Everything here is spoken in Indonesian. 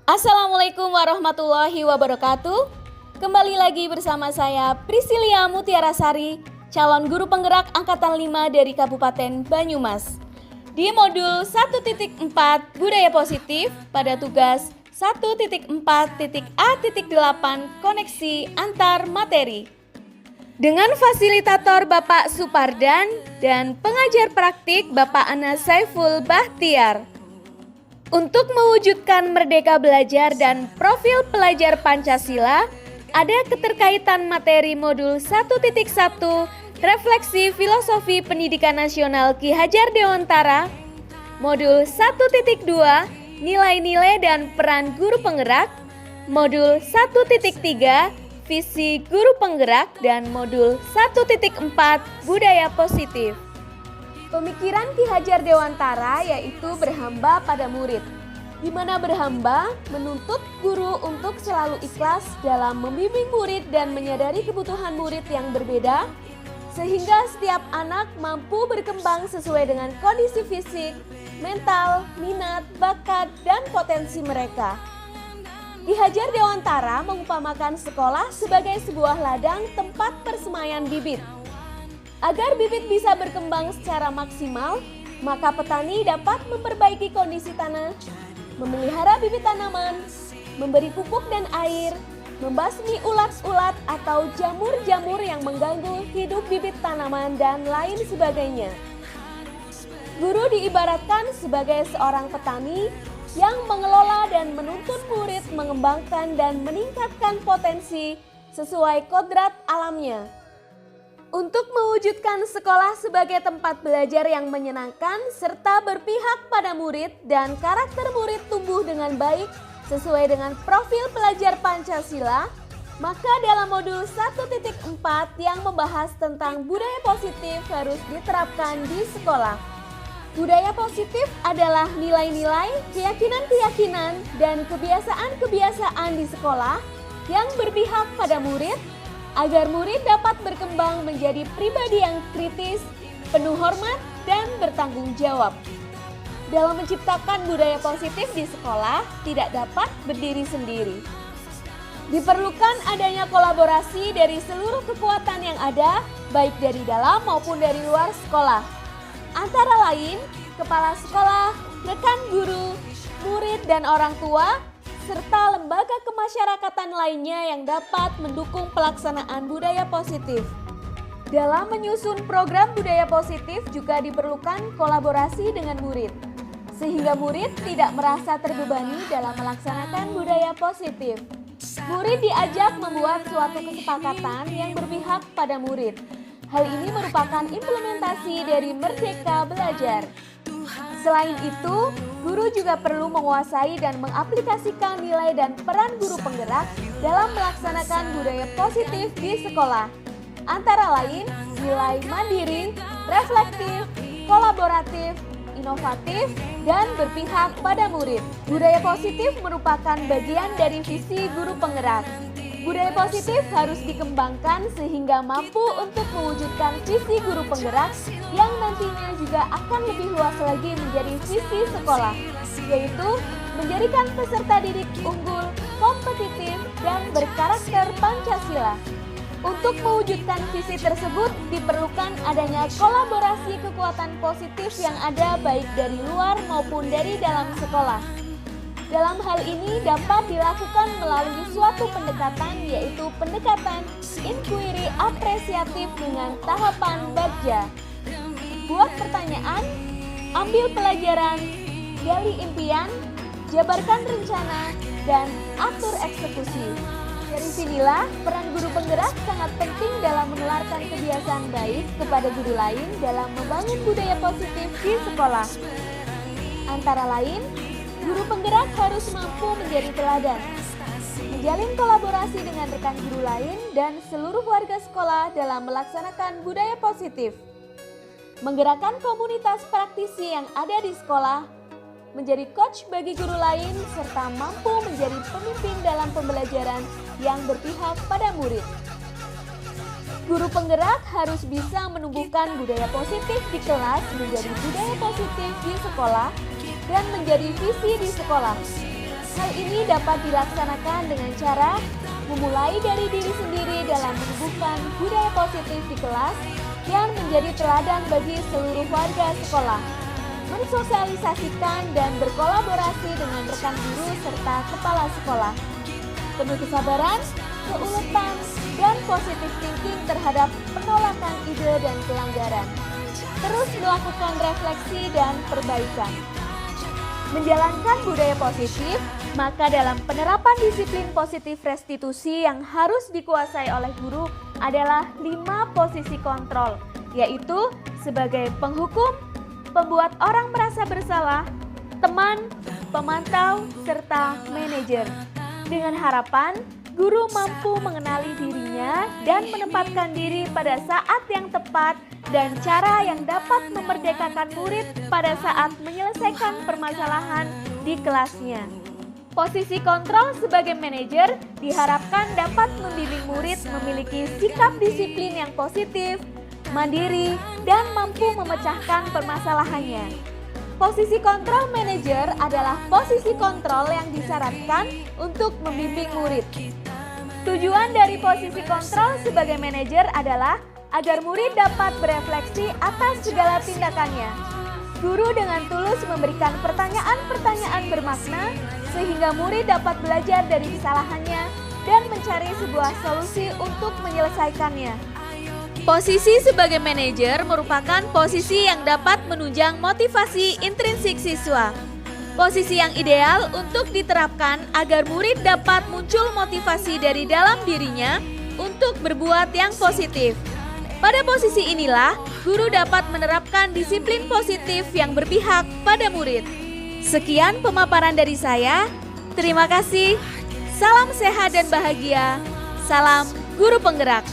Assalamualaikum warahmatullahi wabarakatuh. Kembali lagi bersama saya Priscilia Mutiara Sari, calon guru penggerak angkatan 5 dari Kabupaten Banyumas. Di modul 1.4 Budaya Positif pada tugas 1.4.A.8 Koneksi Antar Materi. Dengan fasilitator Bapak Supardan dan pengajar praktik Bapak Anas Saiful Bahtiar. Untuk mewujudkan merdeka belajar dan profil pelajar Pancasila, ada keterkaitan materi modul 1.1 Refleksi Filosofi Pendidikan Nasional Ki Hajar Dewantara, modul 1.2 Nilai-nilai dan peran guru penggerak, modul 1.3 Visi guru penggerak, dan modul 1.4 Budaya Positif. Pemikiran Ki Hajar Dewantara yaitu berhamba pada murid, di mana berhamba menuntut guru untuk selalu ikhlas dalam membimbing murid dan menyadari kebutuhan murid yang berbeda, sehingga setiap anak mampu berkembang sesuai dengan kondisi fisik, mental, minat, bakat, dan potensi mereka. Ki Hajar Dewantara mengumpamakan sekolah sebagai sebuah ladang tempat persemaian bibit. Agar bibit bisa berkembang secara maksimal, maka petani dapat memperbaiki kondisi tanah, memelihara bibit tanaman, memberi pupuk dan air, membasmi ulat-ulat atau jamur-jamur yang mengganggu hidup bibit tanaman, dan lain sebagainya. Guru diibaratkan sebagai seorang petani yang mengelola dan menuntun murid mengembangkan dan meningkatkan potensi sesuai kodrat alamnya. Untuk mewujudkan sekolah sebagai tempat belajar yang menyenangkan serta berpihak pada murid dan karakter murid tumbuh dengan baik sesuai dengan profil pelajar Pancasila, maka dalam modul 1.4 yang membahas tentang budaya positif harus diterapkan di sekolah. Budaya positif adalah nilai-nilai, keyakinan-keyakinan, dan kebiasaan-kebiasaan di sekolah yang berpihak pada murid, agar murid dapat berkembang menjadi pribadi yang kritis, penuh hormat, dan bertanggung jawab. Dalam menciptakan budaya positif di sekolah tidak dapat berdiri sendiri. Diperlukan adanya kolaborasi dari seluruh kekuatan yang ada, baik dari dalam maupun dari luar sekolah. Antara lain, kepala sekolah, rekan guru, murid dan orang tua, serta lembaga kemasyarakatan lainnya yang dapat mendukung pelaksanaan budaya positif. Dalam menyusun program budaya positif juga diperlukan kolaborasi dengan murid, sehingga murid tidak merasa terbebani dalam melaksanakan budaya positif. Murid diajak membuat suatu kesepakatan yang berpihak pada murid. Hal ini merupakan implementasi dari Merdeka Belajar. Selain itu, guru juga perlu menguasai dan mengaplikasikan nilai dan peran guru penggerak dalam melaksanakan budaya positif di sekolah. Antara lain, nilai mandiri, reflektif, kolaboratif, inovatif, dan berpihak pada murid. Budaya positif merupakan bagian dari visi guru penggerak. Budaya positif harus dikembangkan sehingga mampu untuk mewujudkan visi guru penggerak yang nantinya juga akan lebih luas lagi menjadi visi sekolah, yaitu menjadikan peserta didik unggul, kompetitif, dan berkarakter Pancasila. Untuk mewujudkan visi tersebut diperlukan adanya kolaborasi kekuatan positif yang ada baik dari luar maupun dari dalam sekolah. Dalam hal ini dapat dilakukan melalui suatu pendekatan, yaitu pendekatan inquiry apresiatif dengan tahapan bagja. Buat pertanyaan, ambil pelajaran, gali impian, jabarkan rencana, dan atur eksekusi. Dari sinilah peran guru penggerak sangat penting dalam menularkan kebiasaan baik kepada guru lain dalam membangun budaya positif di sekolah. Antara lain, guru penggerak harus mampu menjadi teladan, menjalin kolaborasi dengan rekan guru lain dan seluruh warga sekolah dalam melaksanakan budaya positif, menggerakkan komunitas praktisi yang ada di sekolah, menjadi coach bagi guru lain, serta mampu menjadi pemimpin dalam pembelajaran yang berpihak pada murid. Guru penggerak harus bisa menumbuhkan budaya positif di kelas menjadi budaya positif di sekolah dan menjadi visi di sekolah. Hal ini dapat dilaksanakan dengan cara memulai dari diri sendiri dalam menumbuhkan budaya positif di kelas yang menjadi teladan bagi seluruh warga sekolah, mensosialisasikan dan berkolaborasi dengan rekan guru serta kepala sekolah. Penuh kesabaran, keuletan, dan positif thinking terhadap penolakan ide dan pelanggaran. Terus melakukan refleksi dan perbaikan. Menjalankan budaya positif, maka dalam penerapan disiplin positif restitusi yang harus dikuasai oleh guru adalah 5 posisi kontrol, yaitu sebagai penghukum, pembuat orang merasa bersalah, teman, pemantau, serta manajer. Dengan harapan, guru mampu mengenali dirinya dan menempatkan diri pada saat yang tepat dan cara yang dapat memerdekakan murid pada saat menyelesaikan permasalahan di kelasnya. Posisi kontrol sebagai manajer diharapkan dapat membimbing murid memiliki sikap disiplin yang positif, mandiri, dan mampu memecahkan permasalahannya. Posisi kontrol manajer adalah posisi kontrol yang disyaratkan untuk membimbing murid. Tujuan dari posisi kontrol sebagai manajer adalah agar murid dapat berefleksi atas segala tindakannya. Guru dengan tulus memberikan pertanyaan-pertanyaan bermakna sehingga murid dapat belajar dari kesalahannya dan mencari sebuah solusi untuk menyelesaikannya. Posisi sebagai manajer merupakan posisi yang dapat menunjang motivasi intrinsik siswa. Posisi yang ideal untuk diterapkan agar murid dapat muncul motivasi dari dalam dirinya untuk berbuat yang positif. Pada posisi inilah, guru dapat menerapkan disiplin positif yang berpihak pada murid. Sekian pemaparan dari saya. Terima kasih. Salam sehat dan bahagia. Salam guru penggerak.